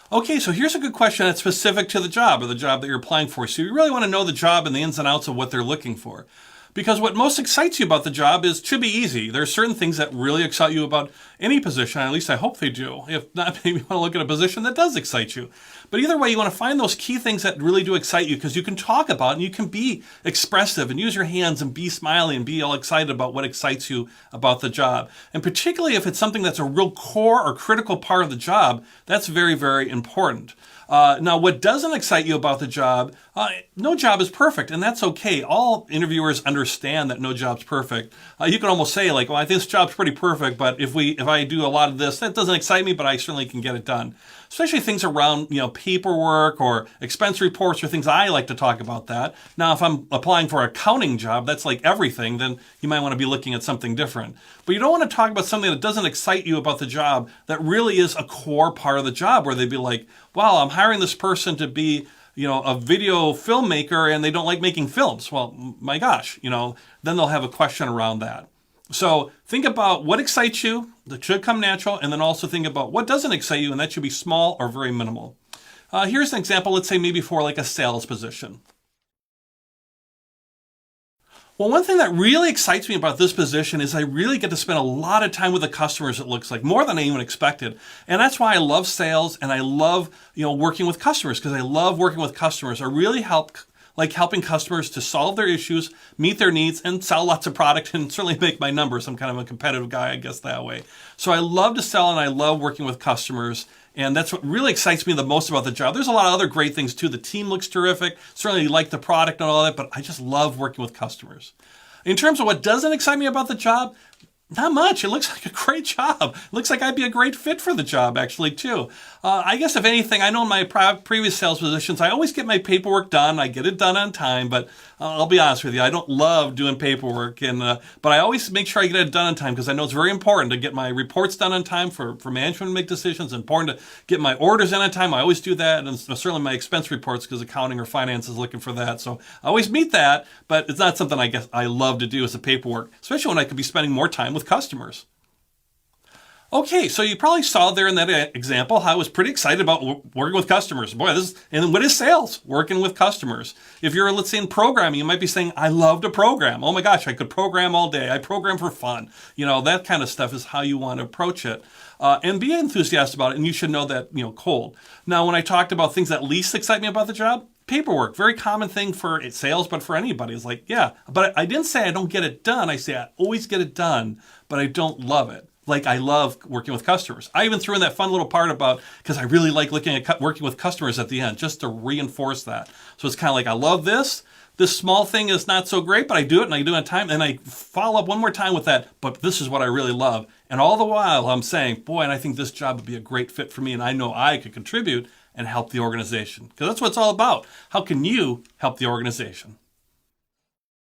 Okay, so here's a good question that's specific to the job or the job that you're applying for. So you really want to know the job and the ins and outs of what they're looking for. Because what most excites you about the job should be easy. There are certain things that really excite you about any position, at least I hope they do. If not, maybe you want to look at a position that does excite you. But either way, you want to find those key things that really do excite you because you can talk about and you can be expressive and use your hands and be smiling and be all excited about what excites you about the job. And particularly if it's something that's a real core or critical part of the job, that's very, very important. Now, what doesn't excite you about the job, no job is perfect, and that's okay. All interviewers understand that no job's perfect. You can almost say, like, well, I think this job's pretty perfect, but if I do a lot of this, that doesn't excite me, but I certainly can get it done. Especially things around, paperwork or expense reports or things I like to talk about that. Now, if I'm applying for an accounting job, that's like everything, then you might want to be looking at something different. But you don't want to talk about something that doesn't excite you about the job that really is a core part of the job where they'd be like, wow, I'm hiring this person to be, a video filmmaker and they don't like making films. Well, my gosh, then they'll have a question around that. So think about what excites you, that should come natural, and then also think about what doesn't excite you, and that should be small or very minimal. Here's an example, let's say maybe for like a sales position. Well, one thing that really excites me about this position is I really get to spend a lot of time with the customers, it looks like, more than I even expected. And that's why I love sales and I love, working with customers because I love working with customers. I really helping customers to solve their issues, meet their needs, and sell lots of product and certainly make my numbers. I'm kind of a competitive guy, I guess, that way. So I love to sell and I love working with customers. And that's what really excites me the most about the job. There's a lot of other great things too. The team looks terrific. Certainly like the product and all that, but I just love working with customers. In terms of what doesn't excite me about the job, not much. It looks like a great job. It looks like I'd be a great fit for the job, actually, too. I guess if anything, I know in my previous sales positions, I always get my paperwork done. I get it done on time, but I'll be honest with you, I don't love doing paperwork, but I always make sure I get it done on time because I know it's very important to get my reports done on time for management to make decisions. It's important to get my orders in on time. I always do that, and certainly my expense reports because accounting or finance is looking for that. So I always meet that, but it's not something I guess I love to do as a paperwork, especially when I could be spending more time with customers. Okay, so you probably saw there in that example how I was pretty excited about working with customers. Boy, and what is sales? Working with customers. If you're, let's say, in programming, you might be saying, I love to program. Oh my gosh, I could program all day. I program for fun. That kind of stuff is how you want to approach it. And be enthusiastic about it, and you should know that, cold. Now, when I talked about things that least excite me about the job, paperwork, very common thing for sales, but for anybody. It's like, yeah, but I didn't say I don't get it done. I say I always get it done, but I don't love it. Like I love working with customers. I even threw in that fun little part about, because I really like looking at working with customers at the end, just to reinforce that. So it's kind of like, I love this. This small thing is not so great, but I do it and I do it on time. And I follow up one more time with that, but this is what I really love. And all the while I'm saying, boy, and I think this job would be a great fit for me. And I know I could contribute and help the organization. Because that's what it's all about. How can you help the organization?